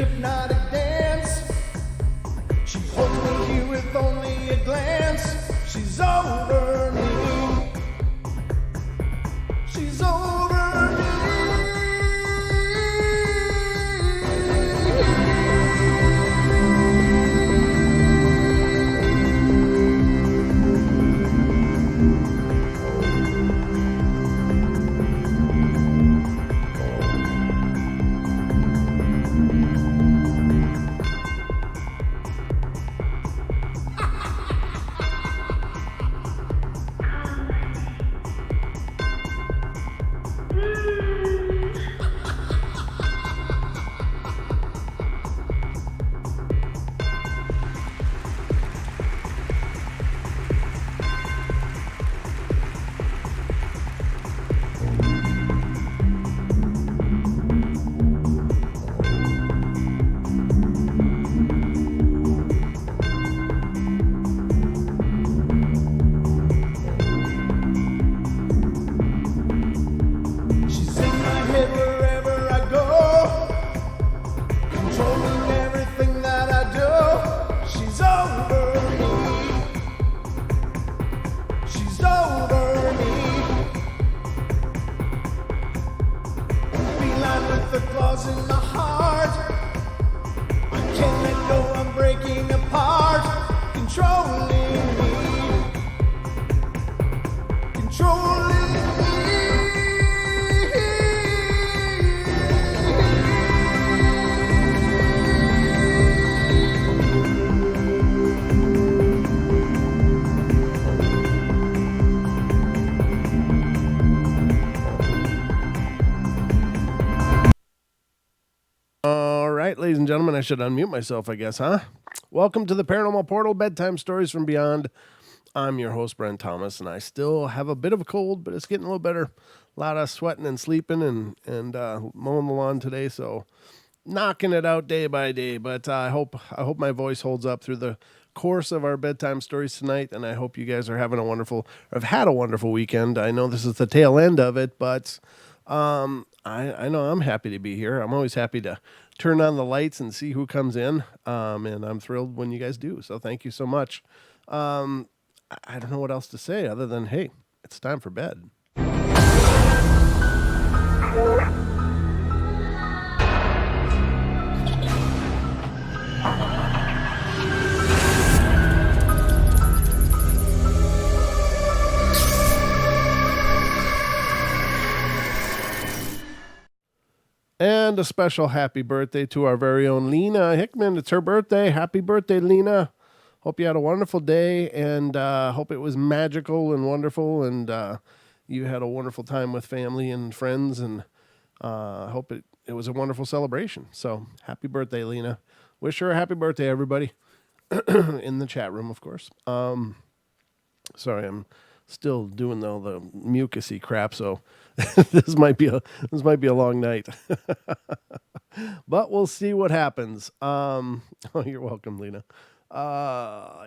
hypnotic dance. She holds me here with only a glance. She's over me. She's over me. In my heart, I can't let go, I'm breaking apart, controlling me, controlling me. All right, ladies and gentlemen, I should unmute myself, I guess, huh? Welcome to the Paranormal Portal, Bedtime Stories From Beyond. I'm your host, Brent Thomas, and I still have a bit of a cold, but it's getting a little better. A lot of sweating and sleeping and mowing the lawn today, so knocking it out day by day. But I hope my voice holds up through the course of our bedtime stories tonight, and I hope you guys are having have had a wonderful weekend. I know this is the tail end of it, but I know I'm happy to be here. I'm always happy to turn on the lights and see who comes in, and I'm thrilled when you guys do. So thank you so much. I don't know what else to say other than, hey, it's time for bed. And a special happy birthday to our very own Lena Hickman. It's her birthday. Happy birthday, Lena. Hope you had a wonderful day, and hope it was magical and wonderful, and you had a wonderful time with family and friends, and hope it was a wonderful celebration. So happy birthday, Lena. Wish her a happy birthday, everybody. In the chat room, of course. Sorry, I'm still doing all the mucusy crap, so this might be a long night. But we'll see what happens. Oh, you're welcome, Lena.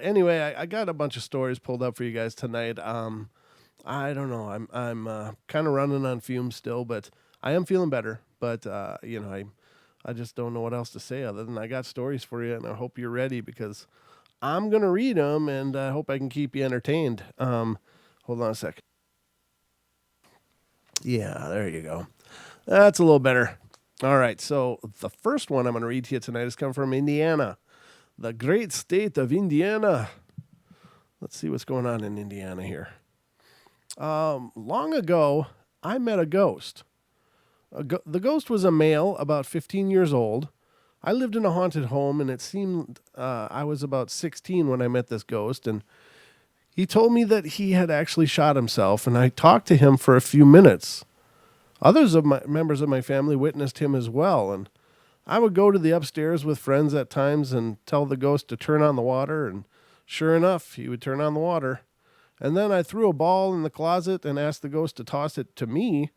Anyway, I got a bunch of stories pulled up for you guys tonight. I don't know. I'm kind of running on fumes still, but I am feeling better. But I just don't know what else to say other than I got stories for you, and I hope you're ready because I'm gonna read them, and I hope I can keep you entertained. Hold on a sec. Yeah, there you go. That's a little better. All right, so the first one I'm going to read to you tonight is coming from Indiana, the great state of Indiana. Let's see what's going on in Indiana here. Long ago, I met a ghost. The ghost was a male, about 15 years old. I lived in a haunted home, and it seemed I was about 16 when I met this ghost, and he told me that he had actually shot himself, and I talked to him for a few minutes. Others of my members of my family witnessed him as well, and I would go to the upstairs with friends at times and tell the ghost to turn on the water, and sure enough, he would turn on the water. And then I threw a ball in the closet and asked the ghost to toss it to me,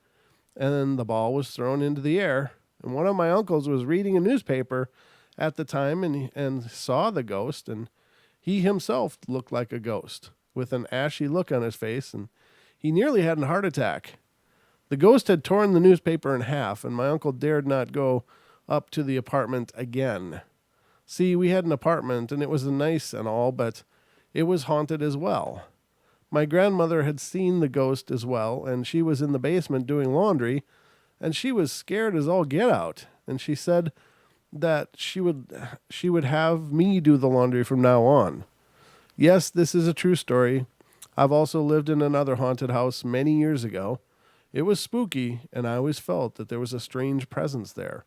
and the ball was thrown into the air. And one of my uncles was reading a newspaper at the time and saw the ghost, and he himself looked like a ghost with an ashy look on his face, and he nearly had a heart attack. The ghost had torn the newspaper in half, and my uncle dared not go up to the apartment again. See, we had an apartment and it was nice and all, but it was haunted as well. My grandmother had seen the ghost as well, and she was in the basement doing laundry, and she was scared as all get out. And she said that she would have me do the laundry from now on. Yes, this is a true story. I've also lived in another haunted house many years ago. It was spooky, and I always felt that there was a strange presence there.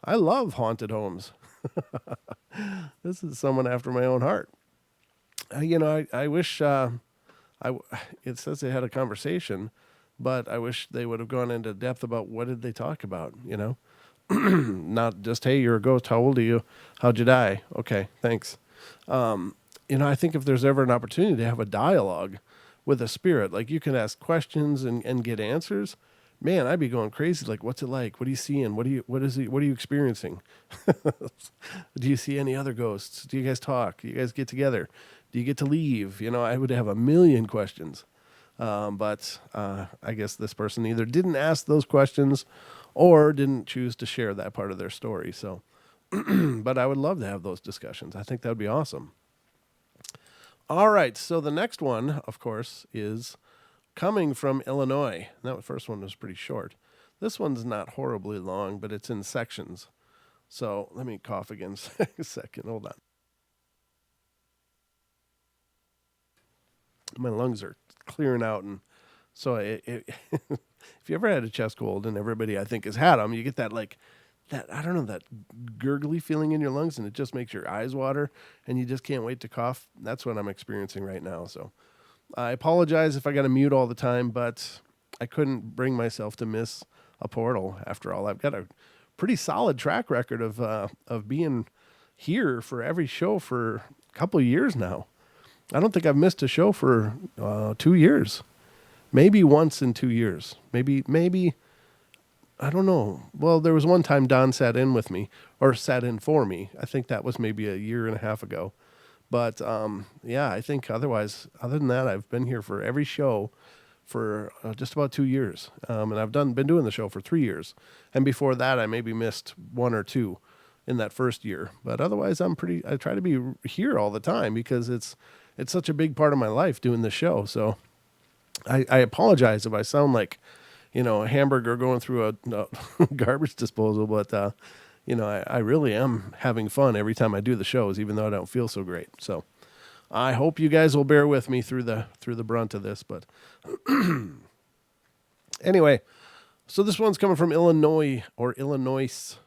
I love haunted homes. This is someone after my own heart. I wish it says they had a conversation, but I wish they would have gone into depth about what did they talk about, Not just, hey, you're a ghost. How old are you? How'd you die? Okay, thanks. I think if there's ever an opportunity to have a dialogue with a spirit, like you can ask questions and get answers, man, I'd be going crazy. Like, what's it like? What are you seeing? What are you experiencing? Do you see any other ghosts? Do you guys talk? Do you guys get together? Do you get to leave? I would have a million questions. But I guess this person either didn't ask those questions or didn't choose to share that part of their story. So, but I would love to have those discussions. I think that would be awesome. All right. So the next one, of course, is coming from Illinois. That first one was pretty short. This one's not horribly long, but it's in sections. So let me cough again a second. Hold on. My lungs are clearing out, and so if you ever had a chest cold, and everybody I think has had them, you get that I don't know, that gurgly feeling in your lungs, and it just makes your eyes water, and you just can't wait to cough. That's what I'm experiencing right now. So I apologize if I got to mute all the time, but I couldn't bring myself to miss a portal. After all, I've got a pretty solid track record of being here for every show for a couple of years now. I don't think I've missed a show for 2 years. Maybe once in 2 years. Maybe, I don't know. Well, there was one time Don sat in with me, or sat in for me. I think that was maybe a year and a half ago. But yeah, I think otherwise, other than that, I've been here for every show for just about 2 years. And I've been doing the show for 3 years. And before that, I maybe missed 1 or 2 in that first year. But otherwise, I try to be here all the time because it's such a big part of my life doing the show. So I apologize if I sound like, a hamburger going through a garbage disposal, but I really am having fun every time I do the shows, even though I don't feel so great. So I hope you guys will bear with me through the brunt of this. But anyway, so this one's coming from Illinois or Illinois.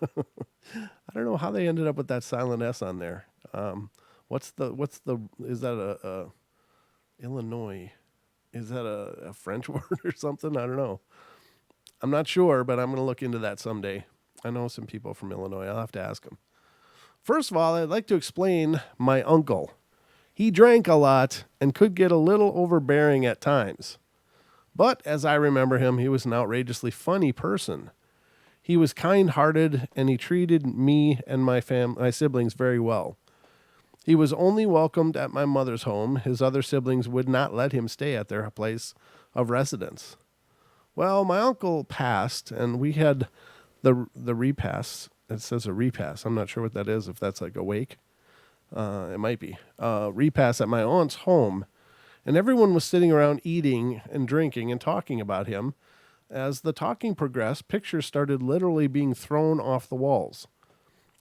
I don't know how they ended up with that silent S on there. Is that a Illinois? Is that a French word or something? I don't know. I'm not sure, but I'm going to look into that someday. I know some people from Illinois. I'll have to ask them. First of all, I'd like to explain my uncle. He drank a lot and could get a little overbearing at times. But as I remember him, he was an outrageously funny person. He was kind-hearted, and he treated me and my siblings very well. He was only welcomed at my mother's home. His other siblings would not let him stay at their place of residence. Well, my uncle passed, and we had the repast. It says a repast. I'm not sure what that is, if that's like a wake. It might be. Repast at my aunt's home, and everyone was sitting around eating and drinking and talking about him. As the talking progressed, pictures started literally being thrown off the walls.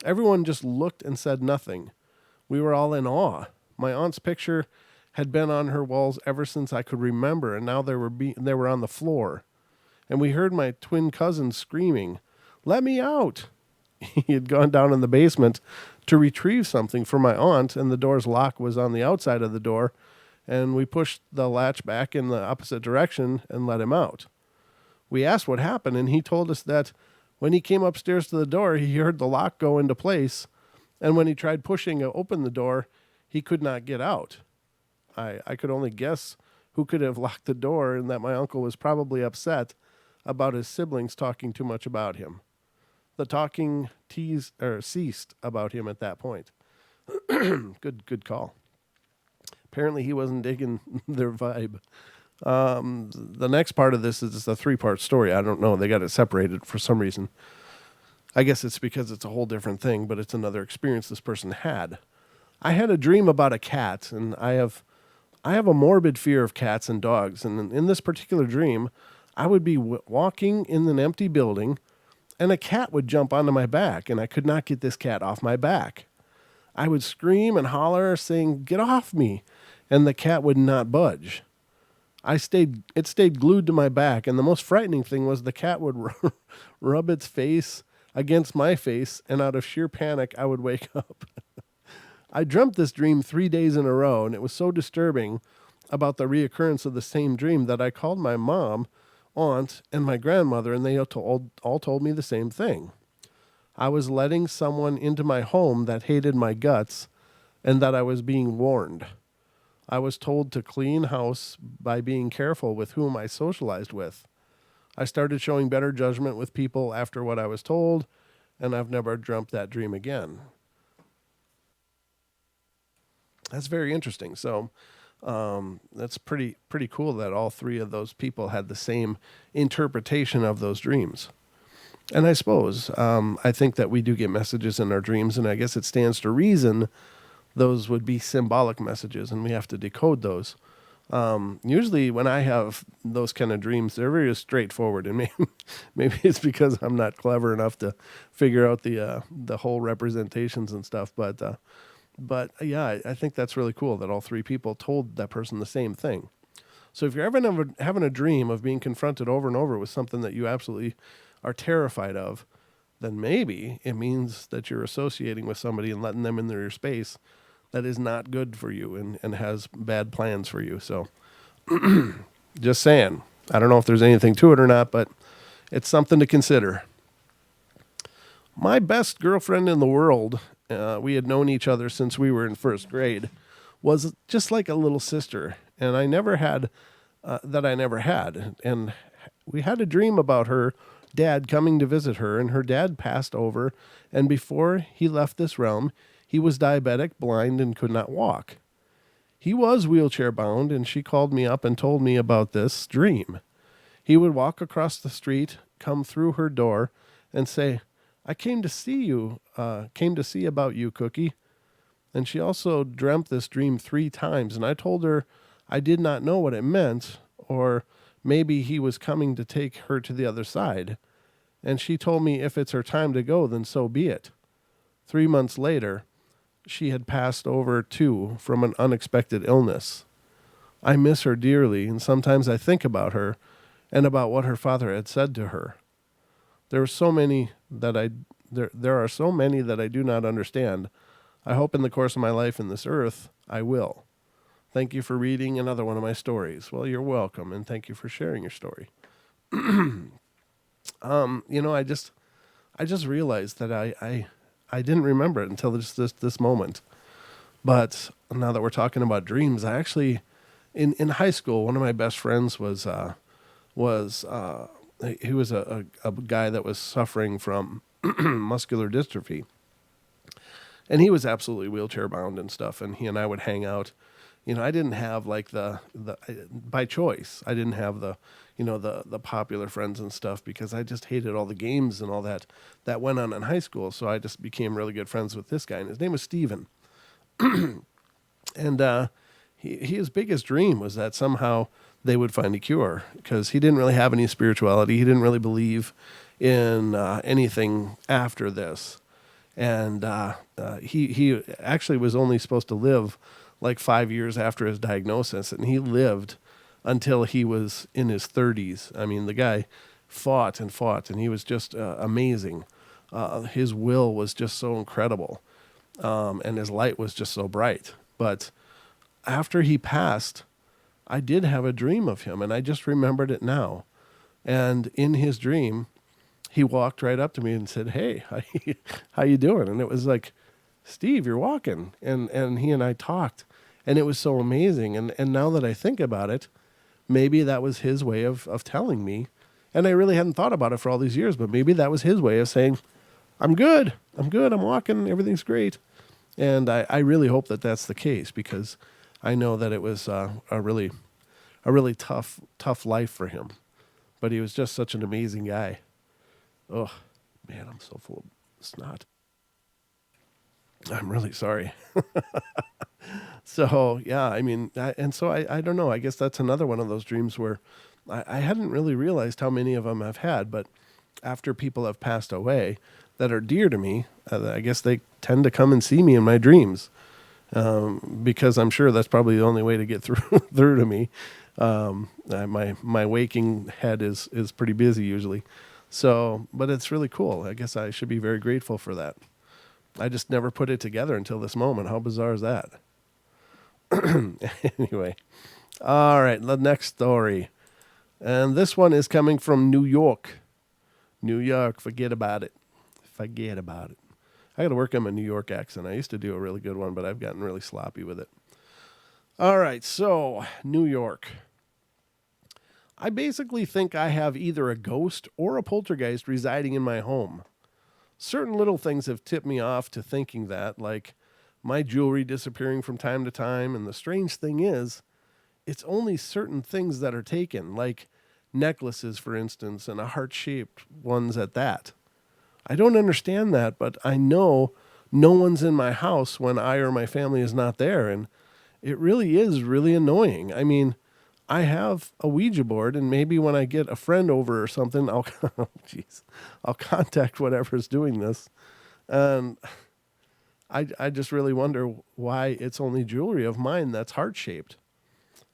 Everyone just looked and said nothing. We were all in awe. My aunt's picture had been on her walls ever since I could remember, and now they were on the floor. And we heard my twin cousin screaming, "Let me out!" He had gone down in the basement to retrieve something for my aunt, and the door's lock was on the outside of the door, and we pushed the latch back in the opposite direction and let him out. We asked what happened, and he told us that when he came upstairs to the door, he heard the lock go into place, and when he tried pushing open the door, he could not get out. I could only guess who could have locked the door, and that my uncle was probably upset about his siblings talking too much about him. The talking ceased about him at that point. Good call. Apparently he wasn't digging their vibe. The next part of this is a 3-part story. I don't know. They got it separated for some reason. I guess it's because it's a whole different thing, but it's another experience this person had. I had a dream about a cat, and I have a morbid fear of cats and dogs. And in this particular dream, I would be walking in an empty building, and a cat would jump onto my back, and I could not get this cat off my back. I would scream and holler, saying, "Get off me!" And the cat would not budge. It stayed glued to my back, and the most frightening thing was the cat would rub its face against my face, and out of sheer panic, I would wake up. I dreamt this dream 3 days in a row, and it was so disturbing about the reoccurrence of the same dream that I called my mom, aunt, and my grandmother, and they all told me the same thing. I was letting someone into my home that hated my guts, and that I was being warned. I was told to clean house by being careful with whom I socialized with. I started showing better judgment with people after what I was told, and I've never dreamt that dream again. That's very interesting. So that's pretty cool that all three of those people had the same interpretation of those dreams. And I suppose I think that we do get messages in our dreams, and I guess it stands to reason those would be symbolic messages, and we have to decode those. Usually when I have those kind of dreams, they're very straightforward, and maybe it's because I'm not clever enough to figure out the whole representations and stuff. But yeah, I think that's really cool that all three people told that person the same thing. So if you're ever having a dream of being confronted over and over with something that you absolutely are terrified of, then maybe it means that you're associating with somebody and letting them into your space that is not good for you and has bad plans for you. So just saying, I don't know if there's anything to it or not, but it's something to consider. My best girlfriend in the world, we had known each other since we were in first grade, was just like a little sister. And I never had, And we had a dream about her dad coming to visit her, and her dad passed over. And before he left this realm, he was diabetic, blind, and could not walk. He was wheelchair bound, and she called me up and told me about this dream. He would walk across the street, come through her door, and say, "I came to see about you, Cookie." And she also dreamt this dream 3 times, and I told her I did not know what it meant, or maybe he was coming to take her to the other side. And she told me if it's her time to go, then so be it. 3 months later, she had passed over too from an unexpected illness. I miss her dearly, and sometimes I think about her and about what her father had said to her. There are so many that I do not understand. I hope in the course of my life in this earth, I will. Thank you for reading another one of my stories. Well, you're welcome, and thank you for sharing your story. I just realized that I didn't remember it until this moment. But now that we're talking about dreams, I actually, in high school, one of my best friends was a guy that was suffering from muscular dystrophy. And he was absolutely wheelchair bound and stuff. And he and I would hang out. I didn't have like by choice, I didn't have the popular friends and stuff because I just hated all the games and all that went on in high school. So I just became really good friends with this guy, and his name was Steven. And his biggest dream was that somehow they would find a cure, because he didn't really have any spirituality. He didn't really believe in anything after this. And he actually was only supposed to live like 5 years after his diagnosis, and he lived until he was in his 30s. I mean, the guy fought, and he was just amazing. His will was just so incredible, and his light was just so bright. But after he passed, I did have a dream of him, and I just remembered it now. And in his dream, he walked right up to me and said, "Hey, how you doing?" And it was like, "Steve, you're walking." And he and I talked, and it was so amazing. And now that I think about it, maybe that was his way of telling me. And I really hadn't thought about it for all these years, but maybe that was his way of saying, I'm good, I'm walking, everything's great. And I really hope that that's the case, because I know that it was a really tough life for him. But he was just such an amazing guy. Oh, Man, I'm so full of snot. I'm really sorry. So, yeah, I mean, I don't know. I guess that's another one of those dreams where I hadn't really realized how many of them I've had, but after people have passed away that are dear to me, I guess they tend to come and see me in my dreams, because I'm sure that's probably the only way to get through to me. My waking head is pretty busy usually. So, but it's really cool. I guess I should be very grateful for that. I just never put it together until this moment. How bizarre is that? Anyway, all right, the next story. And this one is coming from New York. New York, forget about it. Forget about it. I got to work on my New York accent. I used to do a really good one, but I've gotten really sloppy with it. All right, so New York. I basically think I have either a ghost or a poltergeist residing in my home. Certain little things have tipped me off to thinking that, like my jewelry disappearing from time to time. And the strange thing is, it's only certain things that are taken, like necklaces, for instance, and a heart-shaped ones at that. I don't understand that, but I know no one's in my house when I or my family is not there. And it really is really annoying. I mean, I have a Ouija board, and maybe when I get a friend over or something, oh, geez, I'll contact whatever's doing this. And I just really wonder why it's only jewelry of mine that's heart-shaped.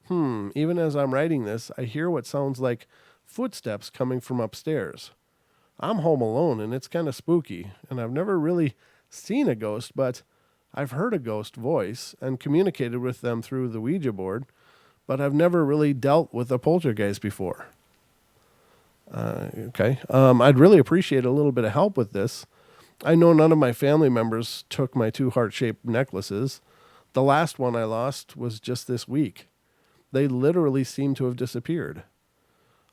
Even as I'm writing this, I hear what sounds like footsteps coming from upstairs. I'm home alone, and it's kind of spooky, and I've never really seen a ghost, but I've heard a ghost voice and communicated with them through the Ouija board, but I've never really dealt with a poltergeist before. Okay. I'd really appreciate a little bit of help with this. I know none of my family members took my 2 heart-shaped necklaces. The last one I lost was just this week. They literally seem to have disappeared.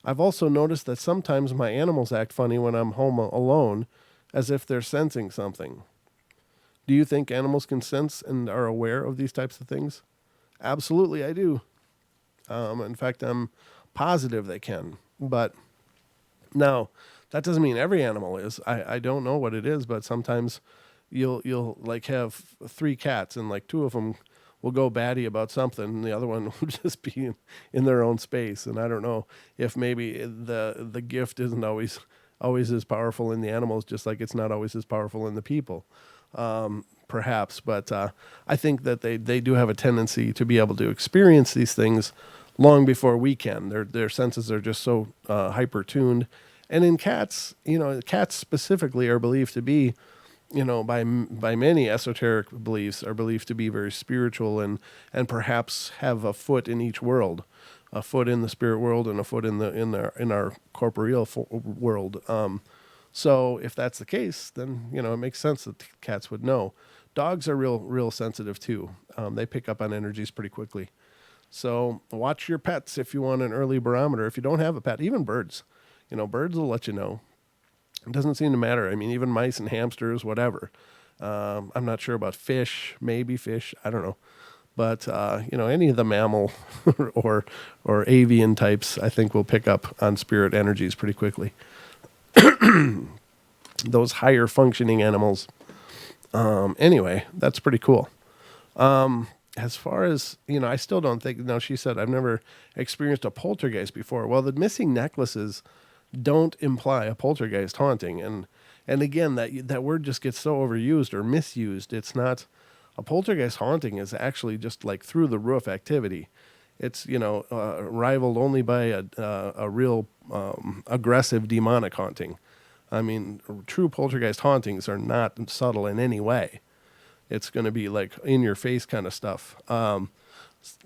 I've also noticed that sometimes my animals act funny when I'm home alone, as if they're sensing something. Do you think animals can sense and are aware of these types of things? Absolutely, I do. In fact, I'm positive they can. But now, that doesn't mean every animal is. I don't know what it is, but sometimes you'll like have 3 cats, and like 2 of them will go batty about something, and the other one will just be in their own space. And I don't know if maybe the gift isn't always as powerful in the animals, just like it's not always as powerful in the people. Perhaps, but I think that they do have a tendency to be able to experience these things long before we can. Their senses are just so hyper tuned. And in cats, cats specifically are believed to be, by many esoteric beliefs, are believed to be very spiritual and perhaps have a foot in each world, a foot in the spirit world and a foot in our corporeal world. So if that's the case, then it makes sense that cats would know. Dogs are real sensitive too. They pick up on energies pretty quickly. So watch your pets if you want an early barometer. If you don't have a pet, even birds, birds will let you know. It doesn't seem to matter. I mean, even mice and hamsters, whatever. I'm not sure about fish, maybe fish. I don't know. But, any of the mammal or avian types, I think will pick up on spirit energies pretty quickly. Those higher functioning animals. Anyway, that's pretty cool. As far as, I still don't think, no, she said, I've never experienced a poltergeist before. Well, the missing necklaces don't imply a poltergeist haunting. And again, that word just gets so overused or misused. It's not, a poltergeist haunting is actually just like through the roof activity. It's, rivaled only by a real aggressive demonic haunting. I mean, true poltergeist hauntings are not subtle in any way. It's going to be like in your face kind of stuff.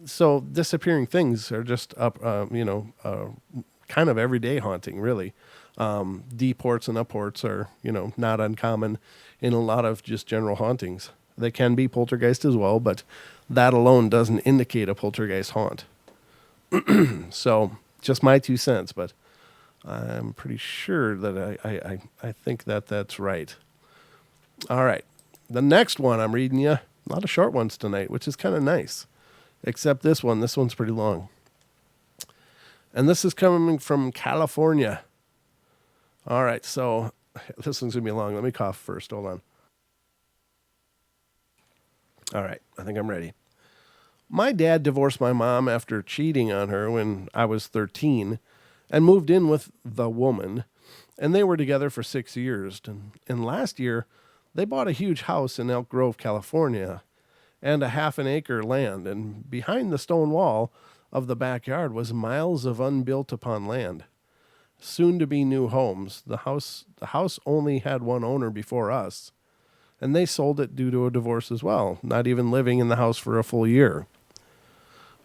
So disappearing things are just kind of everyday haunting, really. Deports and upports are, not uncommon in a lot of just general hauntings. They can be poltergeist as well, but that alone doesn't indicate a poltergeist haunt. So just my 2 cents, but I'm pretty sure that I think that that's right. All right. The next one I'm reading you, a lot of short ones tonight, which is kind of nice. Except this one's pretty long. And this is coming from California. All right, so This one's going to be long. Let me cough first. Hold on. All right. I think I'm ready. My dad divorced my mom after cheating on her when I was 13 and moved in with the woman. And they were together for 6 years. And last year, they bought a huge house in Elk Grove, California, and a half an acre land. And behind the stone wall of the backyard was miles of unbuilt upon land, soon to be new homes. The house only had one owner before us, and they sold it due to a divorce as well, not even living in the house for a full year.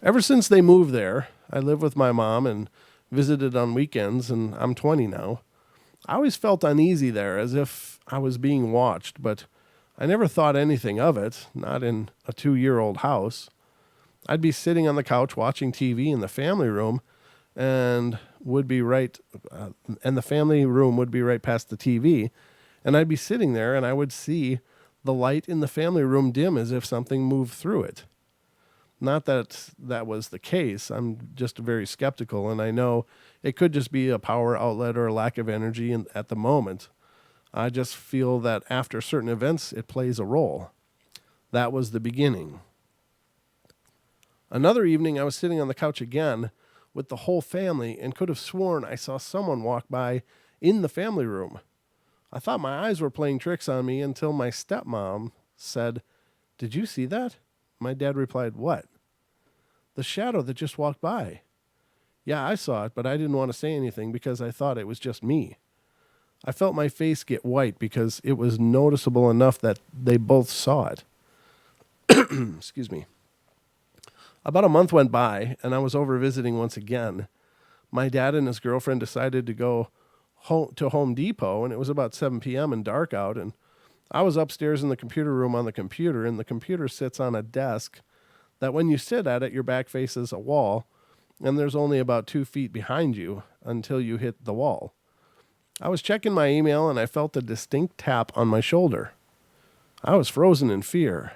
Ever since they moved there, I live with my mom and visited on weekends, and I'm 20 now. I always felt uneasy there, as if I was being watched, but I never thought anything of it, not in a 2-year-old house. I'd be sitting on the couch watching TV in the family room, and the family room would be right past the TV, and I'd be sitting there and I would see the light in the family room dim as if something moved through it. Not that that was the case. I'm just very skeptical, and I know it could just be a power outlet or a lack of energy at the moment. I just feel that after certain events, it plays a role. That was the beginning. Another evening, I was sitting on the couch again with the whole family and could have sworn I saw someone walk by in the family room. I thought my eyes were playing tricks on me until my stepmom said, "Did you see that?" My dad replied, "What?" "The shadow that just walked by." "Yeah, I saw it, but I didn't want to say anything because I thought it was just me." I felt my face get white because it was noticeable enough that they both saw it. Excuse me. About a month went by, and I was over visiting once again. My dad and his girlfriend decided to go to Home Depot, and it was about 7 p.m. and dark out, and I was upstairs in the computer room on the computer, and the computer sits on a desk that when you sit at it, your back faces a wall, and there's only about 2 feet behind you until you hit the wall. I was checking my email, and I felt a distinct tap on my shoulder. I was frozen in fear.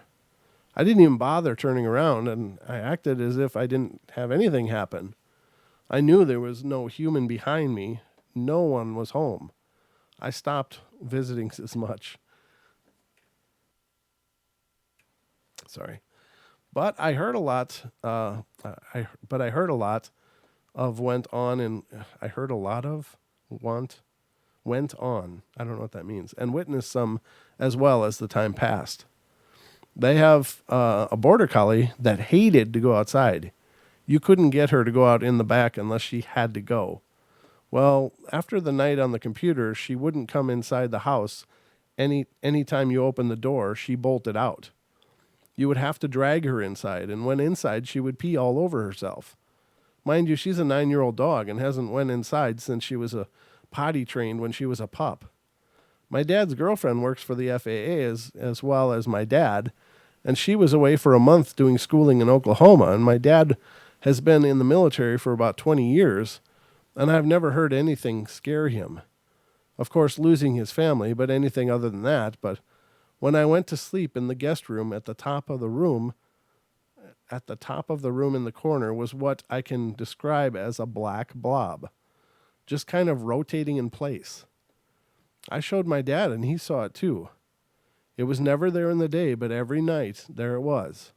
I didn't even bother turning around, and I acted as if I didn't have anything happen. I knew there was no human behind me. No one was home. I stopped visiting as much. Sorry. But I heard a lot. I heard a lot of went on, and I heard a lot of went on. I don't know what that means, and witnessed some as well as the time passed. They have a border collie that hated to go outside. You couldn't get her to go out in the back unless she had to go. Well, after the night on the computer, she wouldn't come inside the house. Any time you opened the door, she bolted out. You would have to drag her inside, and when inside, she would pee all over herself. Mind you, she's a 9-year-old dog and hasn't went inside since she was a potty trained when she was a pup. My dad's girlfriend works for the FAA as well as my dad, and she was away for a month doing schooling in Oklahoma, and my dad has been in the military for about 20 years, and I've never heard anything scare him. Of course, losing his family, but anything other than that. But when I went to sleep in the guest room at the top of the room in the corner was what I can describe as a black blob, just kind of rotating in place. I showed my dad, and he saw it too. It was never there in the day, but every night there it was.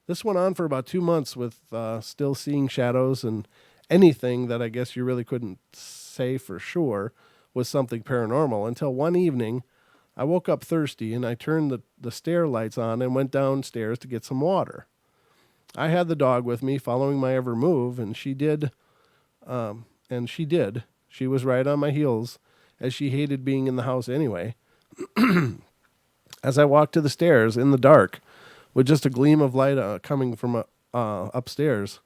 This went on for about 2 months with still seeing shadows, and anything that I guess you really couldn't say for sure was something paranormal, until one evening I woke up thirsty and I turned the stair lights on and went downstairs to get some water. I had the dog with me following my every move, and she did. She was right on my heels, as she hated being in the house anyway. As I walked to the stairs in the dark, with just a gleam of light coming from upstairs,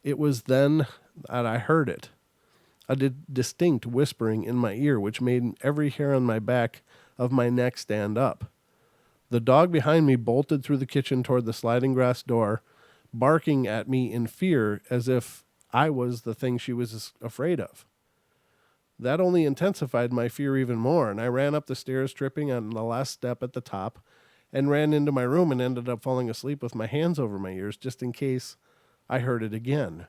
it was then that I heard it. A distinct whispering in my ear, which made every hair on my back of my neck stand up. The dog behind me bolted through the kitchen toward the sliding glass door, barking at me in fear as if I was the thing she was afraid of. That only intensified my fear even more, and I ran up the stairs, tripping on the last step at the top, and ran into my room and ended up falling asleep with my hands over my ears just in case I heard it again.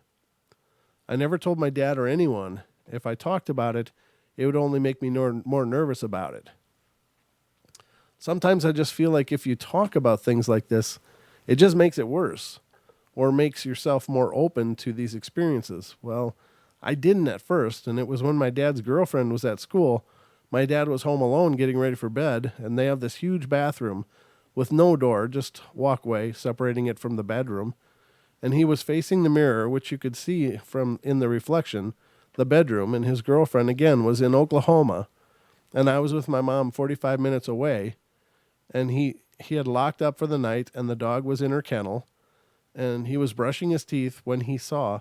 I never told my dad or anyone. If I talked about it, it would only make me more nervous about it. Sometimes I just feel like if you talk about things like this, it just makes it worse or makes yourself more open to these experiences. Well, I didn't at first, and it was when my dad's girlfriend was at school. My dad was home alone getting ready for bed, and they have this huge bathroom with no door, just walkway separating it from the bedroom. And he was facing the mirror, which you could see from in the reflection, the bedroom, and his girlfriend, again, was in Oklahoma. And I was with my mom 45 minutes away, and he had locked up for the night, and the dog was in her kennel, and he was brushing his teeth when he saw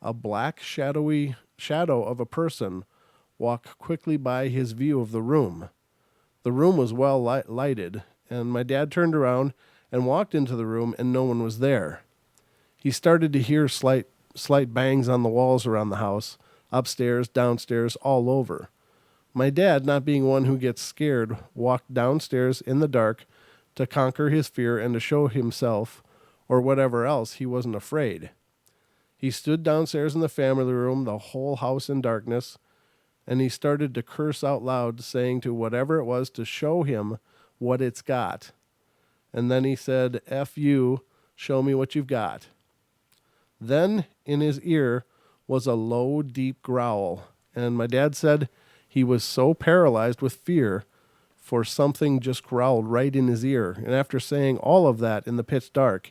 a black shadowy shadow of a person walk quickly by his view of the room. The room was well lighted, and my dad turned around and walked into the room, and no one was there. He started to hear slight bangs on the walls around the house, upstairs, downstairs, all over. My dad, not being one who gets scared, walked downstairs in the dark to conquer his fear and to show himself, or whatever else, he wasn't afraid. He stood downstairs in the family room, the whole house in darkness, and he started to curse out loud, saying to whatever it was to show him what it's got. And then he said, "F you, show me what you've got." Then in his ear was a low, deep growl, and my dad said he was so paralyzed with fear, for something just growled right in his ear. And after saying all of that in the pitch dark,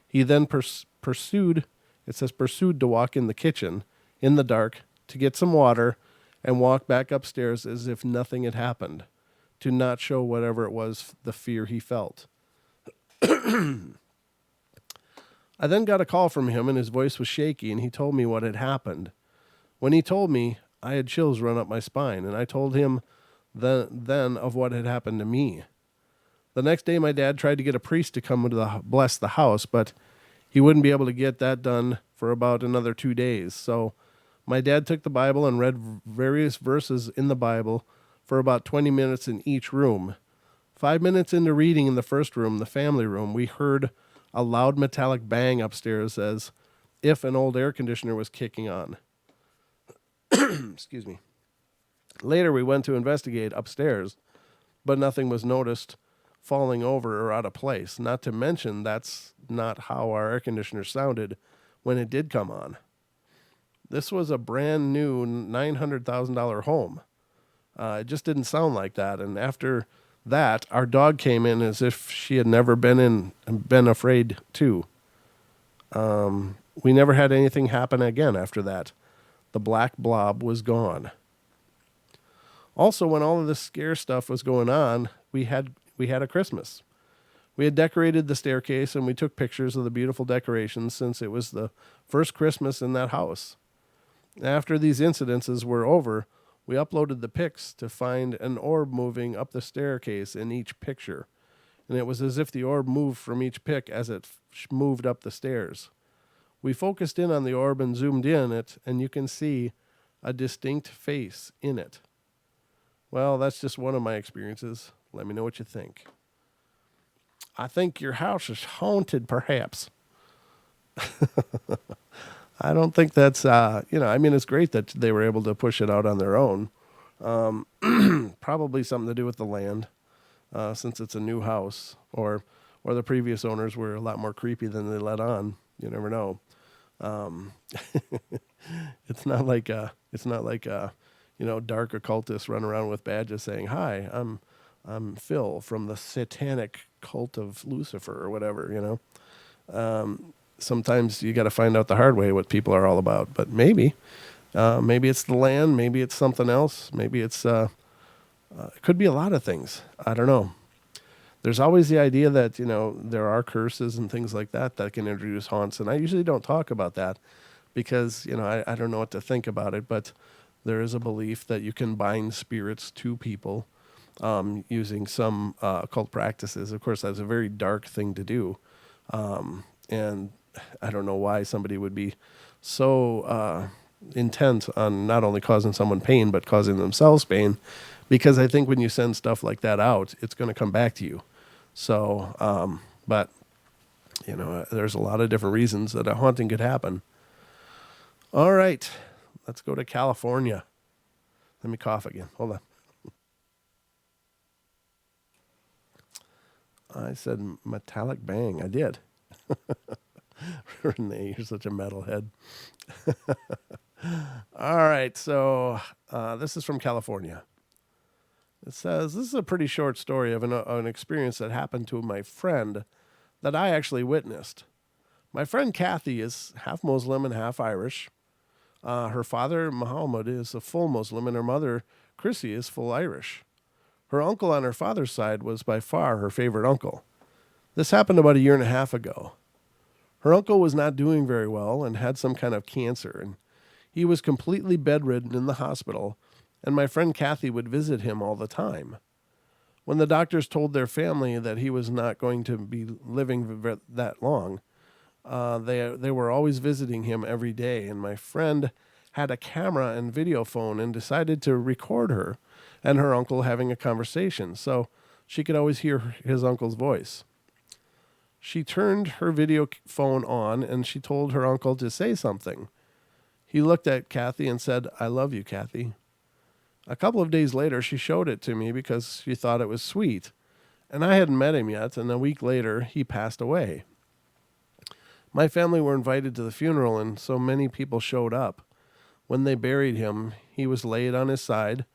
he then pursued to walk in the kitchen in the dark to get some water and walk back upstairs as if nothing had happened, to not show whatever it was, the fear he felt. I then got a call from him, and his voice was shaky, and he told me what had happened. When he told me, I had chills run up my spine, and I told him then of what had happened to me. The next day, my dad tried to get a priest to come to bless the house, but he wouldn't be able to get that done for about another 2 days. So my dad took the Bible and read various verses in the Bible for about 20 minutes in each room. 5 minutes into reading in the first room, the family room, we heard a loud metallic bang upstairs as if an old air conditioner was kicking on. Excuse me. Later, we went to investigate upstairs, but nothing was noticed falling over or out of place. Not to mention, that's not how our air conditioner sounded when it did come on. This was a brand new $900,000 home. It just didn't sound like that. And after that, our dog came in as if she had never been afraid too. We never had anything happen again after that. The black blob was gone. Also, when all of this scare stuff was going on, we had a Christmas. We had decorated the staircase, and we took pictures of the beautiful decorations since it was the first Christmas in that house. After these incidences were over, we uploaded the pics to find an orb moving up the staircase in each picture. And it was as if the orb moved from each pic as it moved up the stairs. We focused in on the orb and zoomed in it, and you can see a distinct face in it. Well, that's just one of my experiences. Let me know what you think. I think your house is haunted, perhaps. I don't think that's, it's great that they were able to push it out on their own. Probably something to do with the land, since it's a new house, or the previous owners were a lot more creepy than they let on. You never know. It's not like dark occultists run around with badges saying, "Hi, I'm Phil from the satanic cult of Lucifer," or whatever, Sometimes you got to find out the hard way what people are all about. But maybe it's the land, maybe it's something else, maybe it's it could be a lot of things. I don't know. There's always the idea that there are curses and things like that can introduce haunts, and I usually don't talk about that because I don't know what to think about it. But there is a belief that you can bind spirits to people using some occult practices. Of course, that's a very dark thing to do. And I don't know why somebody would be so intent on not only causing someone pain, but causing themselves pain, because I think when you send stuff like that out, it's going to come back to you. So, there's a lot of different reasons that a haunting could happen. All right, let's go to California. Let me cough again. Hold on. I said metallic bang. I did. Renee, you're such a metalhead. All right, so this is from California. It says, this is a pretty short story of an experience that happened to my friend that I actually witnessed. My friend Kathy is half Muslim and half Irish. Her father, Muhammad, is a full Muslim, and her mother, Chrissy, is full Irish. Her uncle on her father's side was by far her favorite uncle. This happened about a year and a half ago. Her uncle was not doing very well and had some kind of cancer, and he was completely bedridden in the hospital, and my friend Kathy would visit him all the time. When the doctors told their family that he was not going to be living that long, they were always visiting him every day, and my friend had a camera and video phone and decided to record her and her uncle having a conversation so she could always hear his uncle's voice. She turned her video phone on and she told her uncle to say something. He looked at Kathy and said, "I love you, Kathy." A couple of days later, she showed it to me because she thought it was sweet. And I hadn't met him yet, and a week later, he passed away. My family were invited to the funeral, and so many people showed up. When they buried him, he was laid on his side.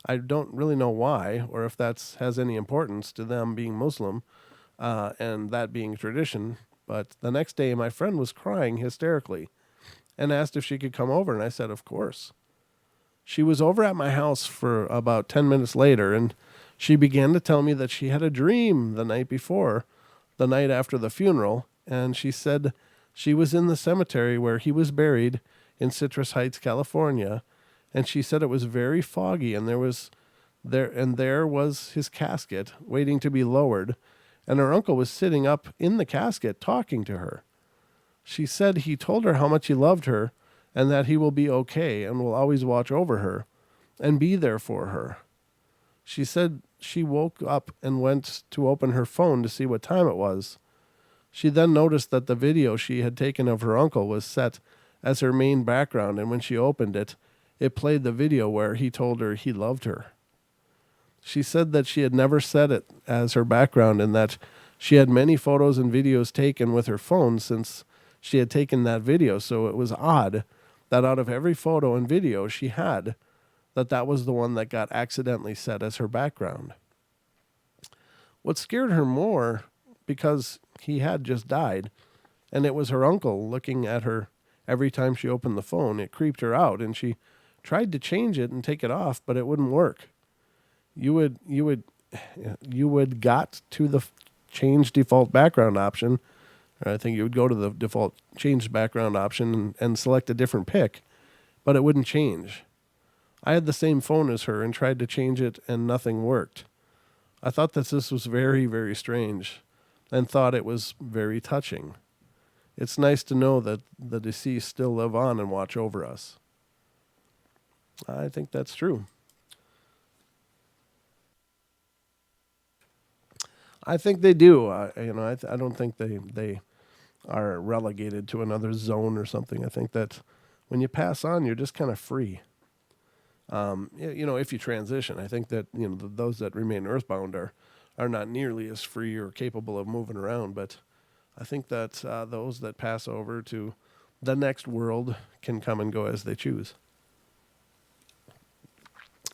I don't really know why, or if that has any importance to them being Muslim, and that being tradition. But the next day, my friend was crying hysterically and asked if she could come over, and I said, of course. She was over at my house for about 10 minutes later, and she began to tell me that she had a dream the night before, the night after the funeral, and she said she was in the cemetery where he was buried in Citrus Heights, California, and she said it was very foggy, and there was his casket waiting to be lowered, and her uncle was sitting up in the casket talking to her. She said he told her how much he loved her and that he will be okay and will always watch over her and be there for her. She said she woke up and went to open her phone to see what time it was. She then noticed that the video she had taken of her uncle was set as her main background, and when she opened it, it played the video where he told her he loved her. She said that she had never set it as her background and that she had many photos and videos taken with her phone since she had taken that video, so it was odd that out of every photo and video she had, that was the one that got accidentally set as her background. What scared her more, because he had just died, and it was her uncle looking at her every time she opened the phone, it creeped her out, and she tried to change it and take it off, but it wouldn't work. You would got to the change default background option. I think you would go to the default change background option and select a different pic, but it wouldn't change. I had the same phone as her and tried to change it and nothing worked. I thought that this was very, very strange and thought it was very touching. It's nice to know that the deceased still live on and watch over us. I think that's true. I think they do. I don't think they are relegated to another zone or something. I think that when you pass on, you're just kind of free. If you transition, I think that those that remain earthbound are not nearly as free or capable of moving around. But I think that those that pass over to the next world can come and go as they choose.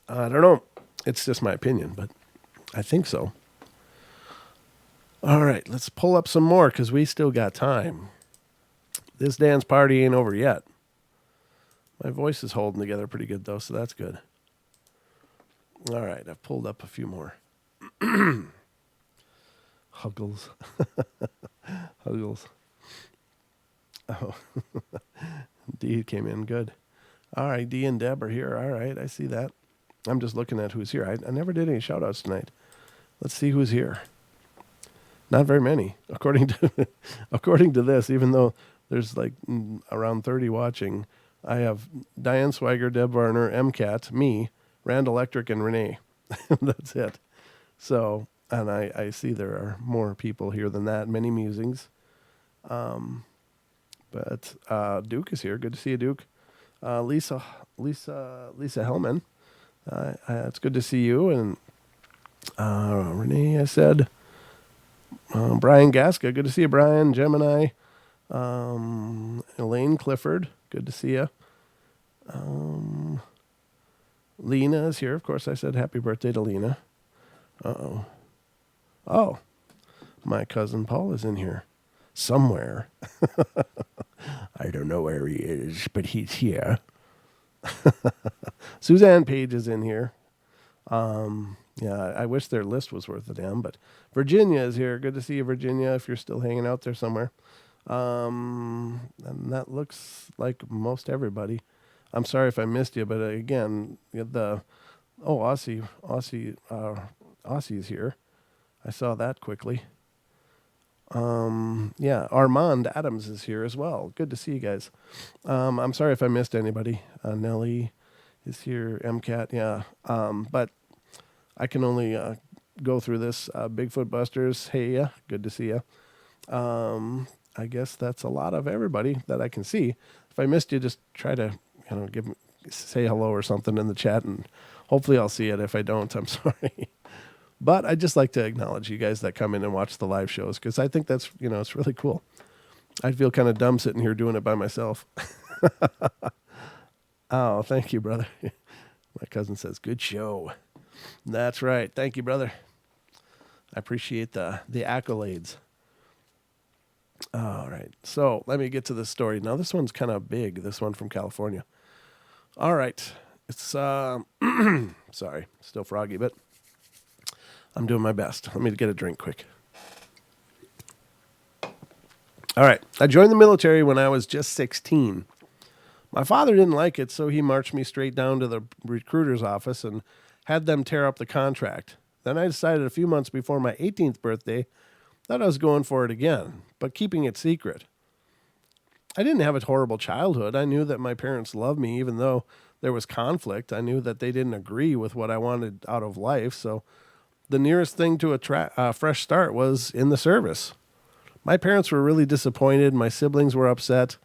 I don't know. It's just my opinion, but I think so. All right, let's pull up some more because we still got time. This dance party ain't over yet. My voice is holding together pretty good, though, so that's good. All right, I've pulled up a few more. Huggles. Huggles. Oh, D came in good. All right, D and Deb are here. All right, I see that. I'm just looking at who's here. I never did any shout-outs tonight. Let's see who's here. Not very many, according to this, even though there's like around 30 watching. I have Diane Swiger, Deb Varner, MCAT, me, Rand Electric, and Renee. That's it. So, and I see there are more people here than that, many musings. But Duke is here. Good to see you, Duke. Lisa Hellman. It's good to see you. And Renee, I said. Brian Gasca, good to see you, Brian. Gemini. Elaine Clifford, good to see you. Lena is here. Of course, I said happy birthday to Lena. Uh-oh. Oh, my cousin Paul is in here somewhere. I don't know where he is, but he's here. Suzanne Page is in here. Yeah, I wish their list was worth a damn, but Virginia is here. Good to see you, Virginia, if you're still hanging out there somewhere. And that looks like most everybody. I'm sorry if I missed you, but again, Aussie is here. I saw that quickly. Yeah, Armand Adams is here as well. Good to see you guys. I'm sorry if I missed anybody. Nellie is here. MCAT, yeah. But I can only go through this. Bigfoot Busters, hey, good to see you. I guess that's a lot of everybody that I can see. If I missed you, just try to say hello or something in the chat, and hopefully I'll see it. If I don't, I'm sorry. But I just like to acknowledge you guys that come in and watch the live shows, because I think that's, it's really cool. I'd feel kind of dumb sitting here doing it by myself. Oh, thank you, brother. My cousin says, good show. That's right. Thank you, brother. I appreciate the accolades. All right. So let me get to this story. Now, this one's kind of big, this one from California. All right. It's, sorry, still froggy, but I'm doing my best. Let me get a drink quick. All right. I joined the military when I was just 16. My father didn't like it, so he marched me straight down to the recruiter's office and had them tear up the contract. Then I decided a few months before my 18th birthday that I was going for it again, but keeping it secret. I didn't have a horrible childhood. I knew that my parents loved me, even though there was conflict. I knew that they didn't agree with what I wanted out of life, so the nearest thing to a fresh start was in the service. My parents were really disappointed. My siblings were upset.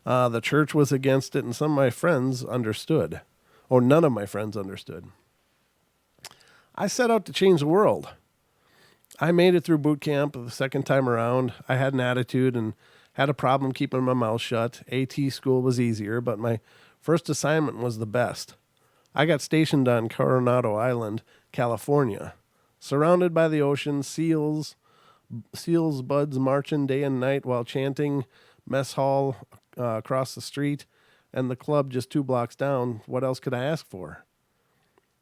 The church was against it, and some of my friends understood. Or none of my friends understood. I set out to change the world. I made it through boot camp the second time around. I had an attitude and had a problem keeping my mouth shut. AT school was easier, but my first assignment was the best. I got stationed on Coronado Island, California. Surrounded by the ocean, seals buds marching day and night while chanting, mess hall across the street, and the club just 2 blocks down. What else could I ask for?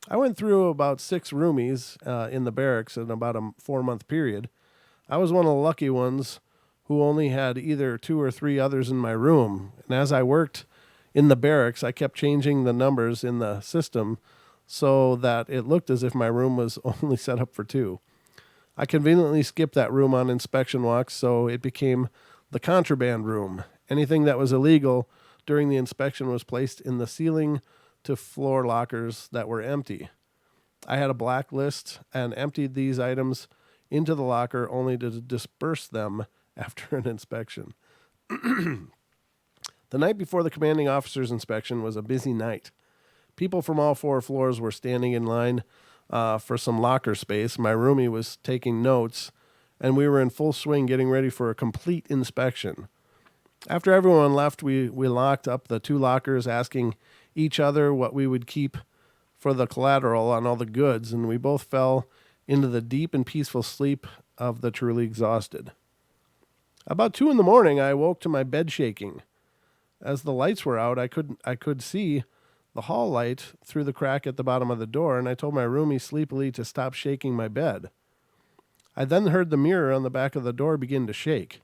I went through about 6 roomies in the barracks in about a 4-month period. I was one of the lucky ones who only had either 2 or 3 others in my room. And as I worked in the barracks, I kept changing the numbers in the system so that it looked as if my room was only set up for 2. I conveniently skipped that room on inspection walks, so it became the contraband room. Anything that was illegal during the inspection was placed in the ceiling to floor lockers that were empty. I had a blacklist and emptied these items into the locker only to disperse them after an inspection. The night before the commanding officer's inspection was a busy night. People from all 4 floors were standing in line for some locker space. My roomie was taking notes, and we were in full swing getting ready for a complete inspection. After everyone left, we locked up the 2 lockers, asking each other what we would keep for the collateral on all the goods, and we both fell into the deep and peaceful sleep of the truly exhausted. About 2 a.m, I awoke to my bed shaking. As the lights were out, I could see the hall light through the crack at the bottom of the door, and I told my roomie sleepily to stop shaking my bed. I then heard the mirror on the back of the door begin to shake.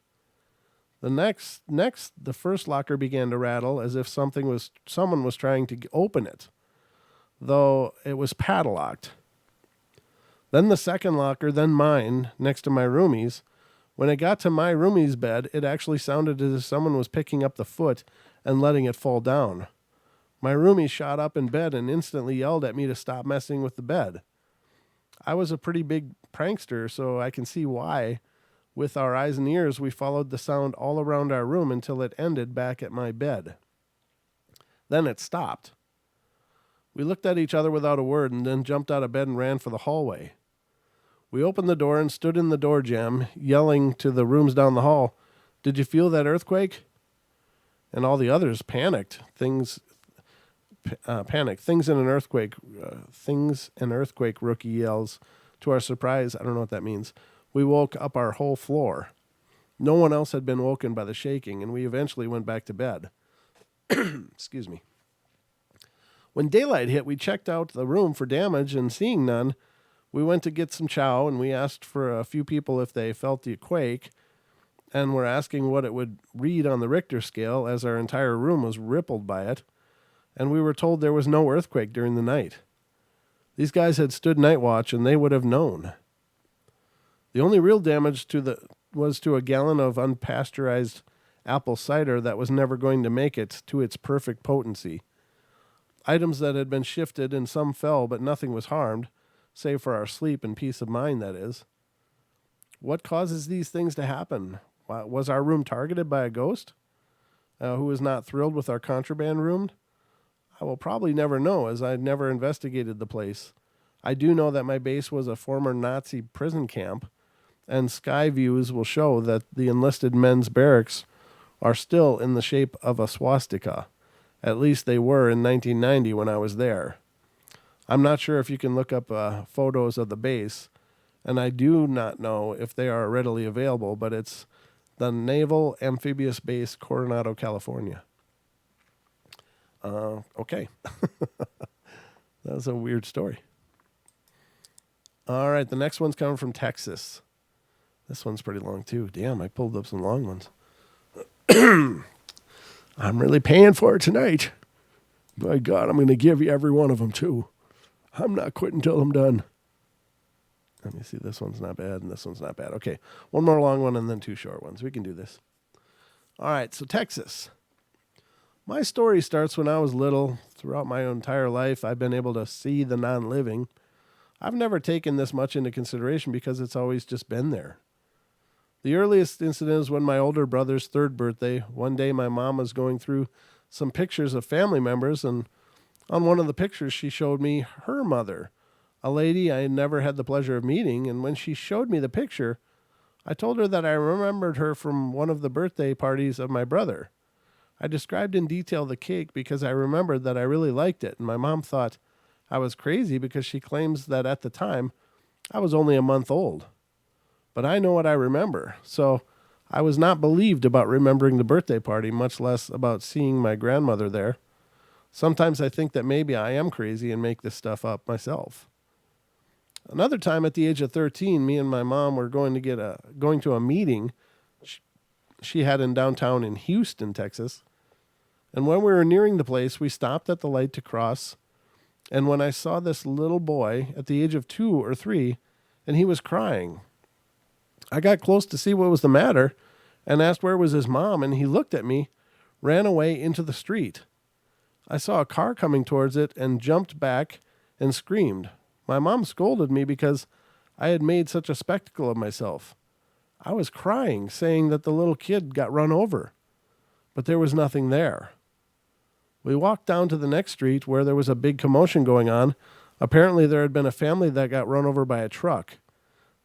The first locker began to rattle as if someone was trying to open it, though it was padlocked. Then the second locker, then mine, next to my roomie's. When it got to my roomie's bed, it actually sounded as if someone was picking up the foot and letting it fall down. My roomie shot up in bed and instantly yelled at me to stop messing with the bed. I was a pretty big prankster, so I can see why. With our eyes and ears, we followed the sound all around our room until it ended back at my bed. Then it stopped. We looked at each other without a word and then jumped out of bed and ran for the hallway. We opened the door and stood in the door jamb, yelling to the rooms down the hall, "Did you feel that earthquake?" And all the others panicked. Things in an earthquake. Things an earthquake, rookie yells. To our surprise, I don't know what that means, we woke up our whole floor. No one else had been woken by the shaking, and we eventually went back to bed. Excuse me. When daylight hit, we checked out the room for damage, and seeing none, we went to get some chow, and we asked for a few people if they felt the quake, and were asking what it would read on the Richter scale, as our entire room was rippled by it, and we were told there was no earthquake during the night. These guys had stood night watch, and they would have known. The only real damage was to a gallon of unpasteurized apple cider that was never going to make it to its perfect potency. Items that had been shifted, and some fell, but nothing was harmed, save for our sleep and peace of mind, that is. What causes these things to happen? Was our room targeted by a ghost who was not thrilled with our contraband room? I will probably never know, as I never investigated the place. I do know that my base was a former Nazi prison camp, and sky views will show that the enlisted men's barracks are still in the shape of a swastika. At least they were in 1990 when I was there. I'm not sure if you can look up photos of the base, and I do not know if they are readily available, but it's the Naval Amphibious Base, Coronado, California. Okay. That was a weird story. All right, the next one's coming from Texas. This one's pretty long, too. Damn, I pulled up some long ones. I'm really paying for it tonight. My God, I'm going to give you every one of them, too. I'm not quitting till I'm done. Let me see. This one's not bad, and this one's not bad. Okay, one more long one and then two short ones. We can do this. All right, so Texas. My story starts when I was little. Throughout my entire life, I've been able to see the non-living. I've never taken this much into consideration because it's always just been there. The earliest incident is when my older brother's third birthday. One day my mom was going through some pictures of family members, and on one of the pictures she showed me her mother, a lady I had never had the pleasure of meeting, and when she showed me the picture, I told her that I remembered her from one of the birthday parties of my brother. I described in detail the cake because I remembered that I really liked it, and my mom thought I was crazy because she claims that at the time I was only a month old. But I know what I remember, so I was not believed about remembering the birthday party, much less about seeing my grandmother there. Sometimes I think that maybe I am crazy and make this stuff up myself. Another time at the age of 13, me and my mom were going to a meeting she had in downtown in Houston, Texas. And when we were nearing the place, we stopped at the light to cross. And when I saw this little boy at the age of 2 or 3, and he was crying, I got close to see what was the matter and asked where was his mom, and he looked at me, ran away into the street. I saw a car coming towards it and jumped back and screamed. My mom scolded me because I had made such a spectacle of myself. I was crying, saying that the little kid got run over, but there was nothing there. We walked down to the next street where there was a big commotion going on. Apparently there had been a family that got run over by a truck,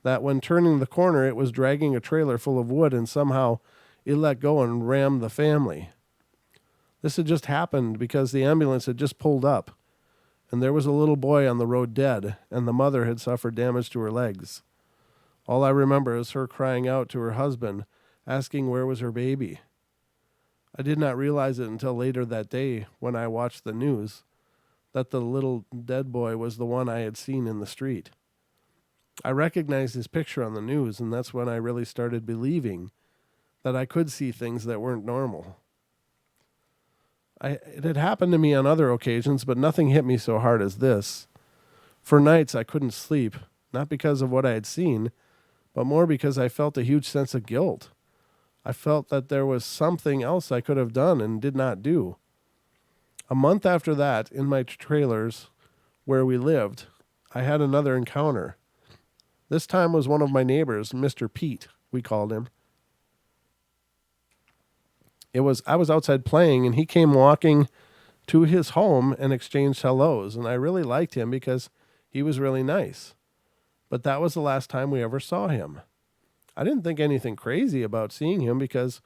that when turning the corner it was dragging a trailer full of wood, and somehow it let go and rammed the family. This had just happened because the ambulance had just pulled up, and there was a little boy on the road dead, and the mother had suffered damage to her legs. All I remember is her crying out to her husband, asking where was her baby. I did not realize it until later that day when I watched the news, that the little dead boy was the one I had seen in the street. I recognized his picture on the news, and that's when I really started believing that I could see things that weren't normal. It had happened to me on other occasions, but nothing hit me so hard as this. For nights I couldn't sleep, not because of what I had seen, but more because I felt a huge sense of guilt. I felt that there was something else I could have done and did not do. A month after that, in my trailers where we lived, I had another encounter. This time was one of my neighbors, Mr. Pete, we called him. I was outside playing, and he came walking to his home and exchanged hellos, and I really liked him because he was really nice. But that was the last time we ever saw him. I didn't think anything crazy about seeing him because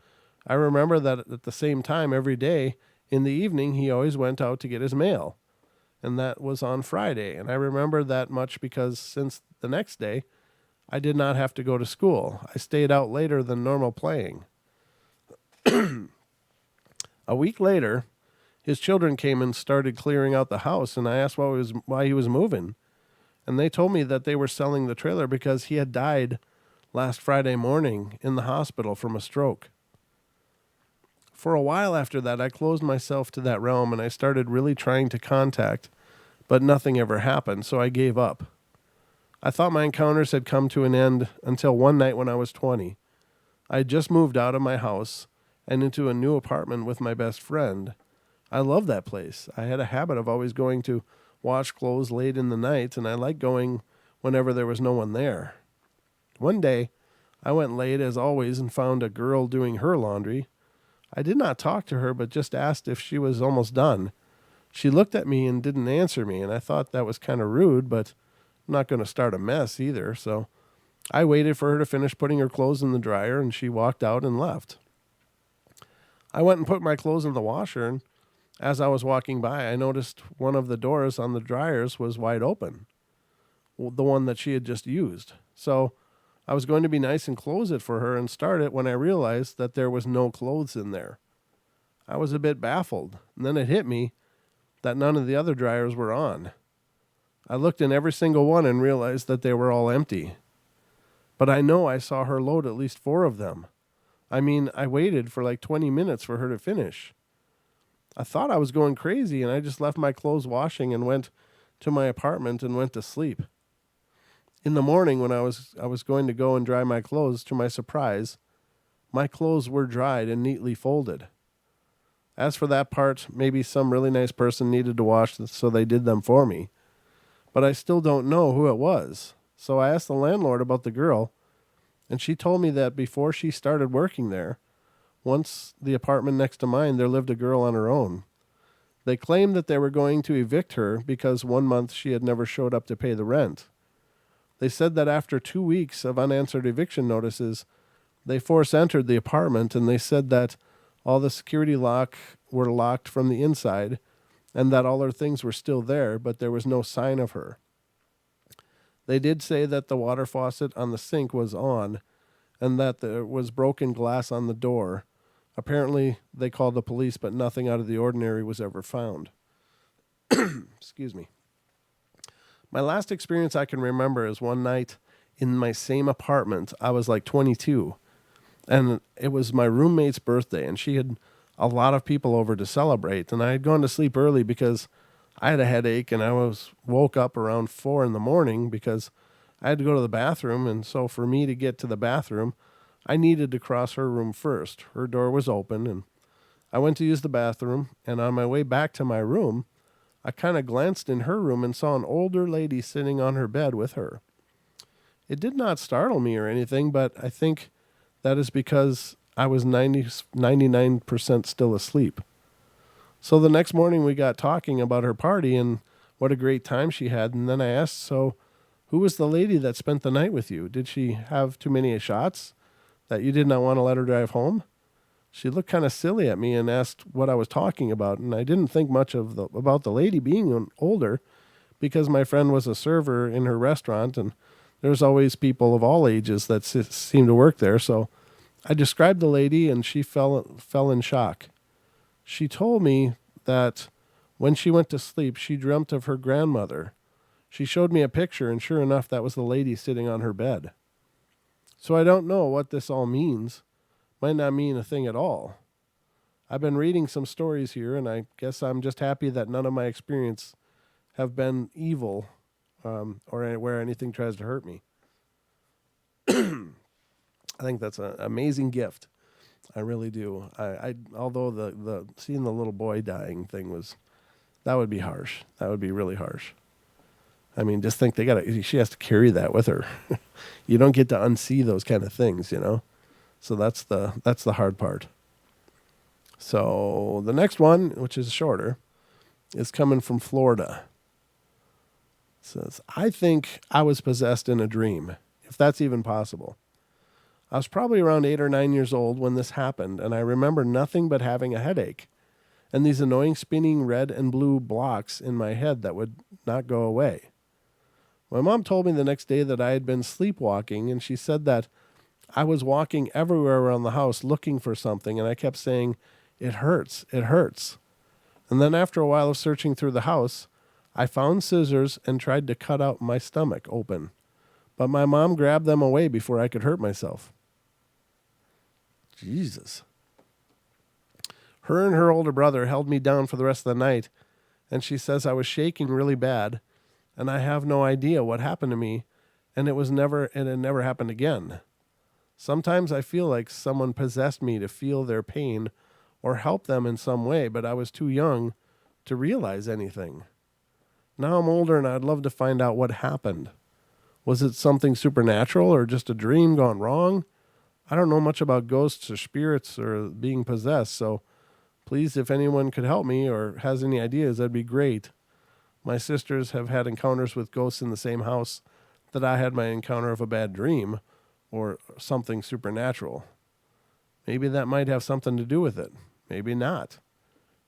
I remember that at the same time every day in the evening he always went out to get his mail. And that was on Friday. And I remember that much because since the next day, I did not have to go to school. I stayed out later than normal playing. A week later, his children came and started clearing out the house, and I asked why he was moving. And they told me that they were selling the trailer because he had died last Friday morning in the hospital from a stroke. For a while after that, I closed myself to that realm and I started really trying to contact, but nothing ever happened, so I gave up. I thought my encounters had come to an end until one night when I was 20. I had just moved out of my house and into a new apartment with my best friend. I love that place. I had a habit of always going to wash clothes late in the night, and I liked going whenever there was no one there. One day, I went late as always and found a girl doing her laundry. I did not talk to her, but just asked if she was almost done. She looked at me and didn't answer me, and I thought that was kind of rude, but I'm not going to start a mess either, so I waited for her to finish putting her clothes in the dryer, and she walked out and left. I went and put my clothes in the washer, and as I was walking by, I noticed one of the doors on the dryers was wide open, the one that she had just used. So I was going to be nice and close it for her and start it when I realized that there was no clothes in there. I was a bit baffled, and then it hit me that none of the other dryers were on. I looked in every single one and realized that they were all empty. But I know I saw her load at least 4 of them. I mean, I waited for like 20 minutes for her to finish. I thought I was going crazy, and I just left my clothes washing and went to my apartment and went to sleep. In the morning, when I was going to go and dry my clothes, to my surprise, my clothes were dried and neatly folded. As for that part, maybe some really nice person needed to wash them, so they did them for me. But I still don't know who it was. So I asked the landlord about the girl, and she told me that before she started working there, once the apartment next to mine, there lived a girl on her own. They claimed that they were going to evict her because 1 month she had never showed up to pay the rent. They said that after 2 weeks of unanswered eviction notices, they force entered the apartment, and they said that all the security locks were locked from the inside and that all her things were still there, but there was no sign of her. They did say that the water faucet on the sink was on and that there was broken glass on the door. Apparently, they called the police, but nothing out of the ordinary was ever found. Excuse me. My last experience I can remember is one night in my same apartment. I was like 22, and it was my roommate's birthday, and she had a lot of people over to celebrate, and I had gone to sleep early because I had a headache, and I woke up around 4 in the morning because I had to go to the bathroom, and so for me to get to the bathroom, I needed to cross her room first. Her door was open, and I went to use the bathroom, and on my way back to my room, I kind of glanced in her room and saw an older lady sitting on her bed with her. It did not startle me or anything, but I think that is because I was 99% still asleep. So the next morning we got talking about her party and what a great time she had, and then I asked, so who was the lady that spent the night with you? Did she have too many shots that you did not want to let her drive home? She looked kind of silly at me and asked what I was talking about, and I didn't think much about the lady being older because my friend was a server in her restaurant, and there's always people of all ages that seem to work there. So I described the lady, and she fell in shock. She told me that when she went to sleep, she dreamt of her grandmother. She showed me a picture, and sure enough, that was the lady sitting on her bed. So I don't know what this all means. Might not mean a thing at all. I've been reading some stories here, and I guess I'm just happy that none of my experience have been evil or where anything tries to hurt me. I think that's an amazing gift. I really do. Although the seeing the little boy dying thing that would be harsh. That would be really harsh. I mean, just think she has to carry that with her. You don't get to unsee those kind of things, you know? So that's the hard part. So the next one, which is shorter, is coming from Florida. It says, I think I was possessed in a dream, if that's even possible. I was probably around 8 or 9 years old when this happened, and I remember nothing but having a headache and these annoying spinning red and blue blocks in my head that would not go away. My mom told me the next day that I had been sleepwalking, and she said that I was walking everywhere around the house looking for something, and I kept saying, it hurts, it hurts. And then after a while of searching through the house, I found scissors and tried to cut out my stomach open. But my mom grabbed them away before I could hurt myself. Jesus. Her and her older brother held me down for the rest of the night, and she says I was shaking really bad, and I have no idea what happened to me, and it never happened again. Sometimes I feel like someone possessed me to feel their pain or help them in some way, but I was too young to realize anything. Now I'm older, and I'd love to find out what happened. Was it something supernatural or just a dream gone wrong? I don't know much about ghosts or spirits or being possessed, so please, if anyone could help me or has any ideas, that'd be great. My sisters have had encounters with ghosts in the same house that I had my encounter of a bad dream or something supernatural. Maybe that might have something to do with it. Maybe not.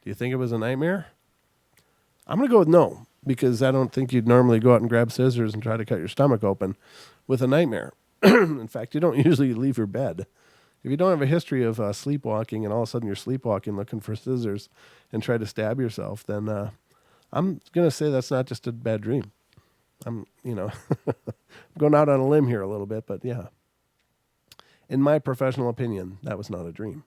Do you think it was a nightmare? I'm going to go with no, because I don't think you'd normally go out and grab scissors and try to cut your stomach open with a nightmare. In fact, you don't usually leave your bed. If you don't have a history of sleepwalking and all of a sudden you're sleepwalking looking for scissors and try to stab yourself, then I'm going to say that's not just a bad dream. I'm going out on a limb here a little bit, but yeah. In my professional opinion, that was not a dream.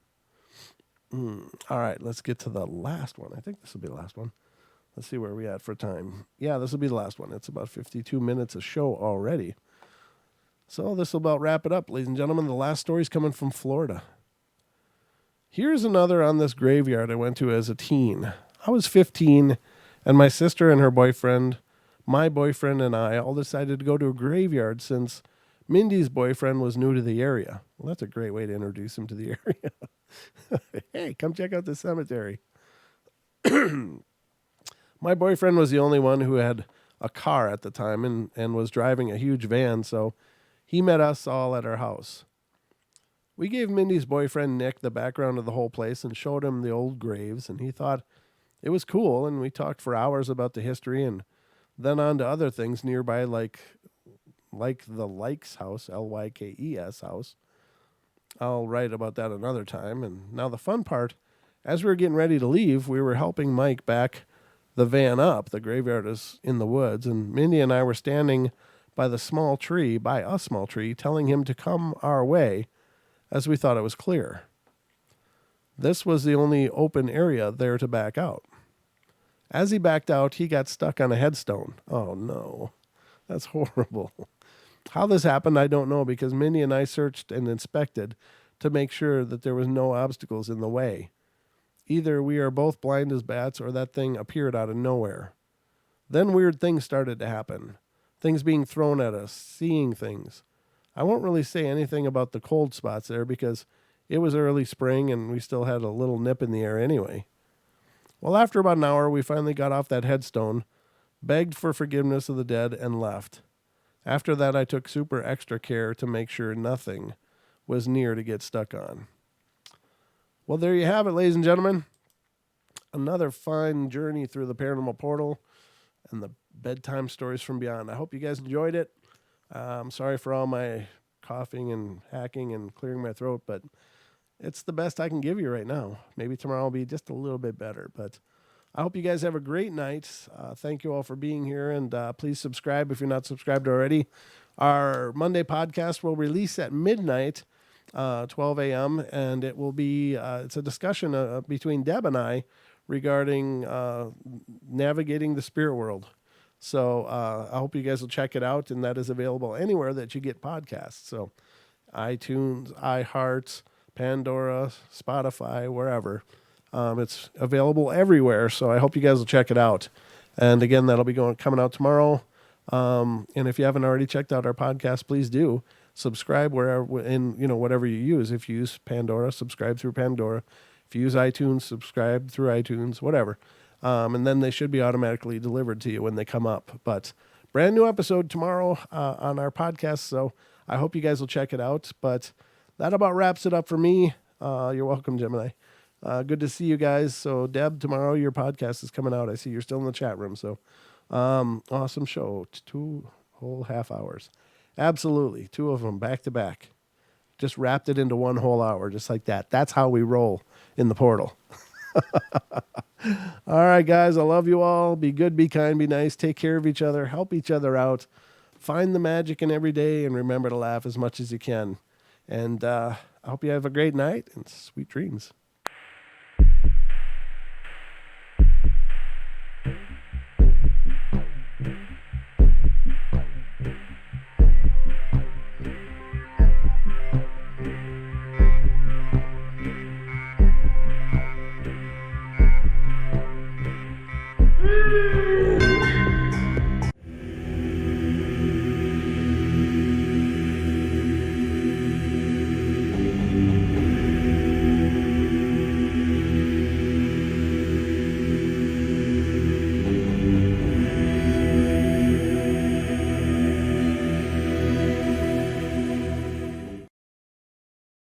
All right, let's get to the last one. I think this will be the last one. Let's see where we're at for time. Yeah, this will be the last one. It's about 52 minutes of show already. So this will about wrap it up, ladies and gentlemen. The last story is coming from Florida. Here's another on this graveyard I went to as a teen. I was 15, and my sister and her boyfriend, my boyfriend and I all decided to go to a graveyard since Mindy's boyfriend was new to the area. Well, that's a great way to introduce him to the area. Hey, come check out the cemetery. My boyfriend was the only one who had a car at the time and was driving a huge van, so he met us all at our house. We gave Mindy's boyfriend, Nick, the background of the whole place and showed him the old graves, and he thought it was cool, and we talked for hours about the history and then on to other things nearby like the Likes house, Lykes house. I'll write about that another time. And now the fun part, as we were getting ready to leave, we were helping Mike back the van up. The graveyard is in the woods, and Mindy and I were standing by a small tree, telling him to come our way as we thought it was clear. This was the only open area there to back out. As he backed out, he got stuck on a headstone. Oh no, that's horrible. How this happened, I don't know, because Mindy and I searched and inspected to make sure that there was no obstacles in the way. Either we are both blind as bats or that thing appeared out of nowhere. Then weird things started to happen. Things being thrown at us, seeing things. I won't really say anything about the cold spots there because it was early spring and we still had a little nip in the air anyway. Well, after about an hour, we finally got off that headstone, begged for forgiveness of the dead, and left. After that, I took super extra care to make sure nothing was near to get stuck on. Well, there you have it, ladies and gentlemen. Another fine journey through the Paranormal Portal and the Bedtime Stories from Beyond. I hope you guys enjoyed it. I'm sorry for all my coughing and hacking and clearing my throat, but it's the best I can give you right now. Maybe tomorrow will be just a little bit better, but I hope you guys have a great night. Thank you all for being here, and please subscribe if you're not subscribed already. Our Monday podcast will release at midnight, 12 a.m., and it will be it's a discussion between Deb and I regarding navigating the spirit world. So I hope you guys will check it out, and that is available anywhere that you get podcasts. So iTunes, iHeart, Pandora, Spotify, wherever. It's available everywhere, so I hope you guys will check it out. And again, that'll be coming out tomorrow. And if you haven't already checked out our podcast, please do subscribe wherever whatever you use. If you use Pandora, subscribe through Pandora. If you use iTunes, subscribe through iTunes. Whatever. And then they should be automatically delivered to you when they come up. But brand new episode tomorrow on our podcast, so I hope you guys will check it out. But that about wraps it up for me. You're welcome, Gemini. Good to see you guys. So, Deb, tomorrow your podcast is coming out. I see you're still in the chat room. So, awesome show. 2 whole half hours. Absolutely. 2 of them back to back. Just wrapped it into 1 whole hour, just like that. That's how we roll in the portal. All right, guys. I love you all. Be good, be kind, be nice. Take care of each other. Help each other out. Find the magic in every day and remember to laugh as much as you can. And I hope you have a great night and sweet dreams.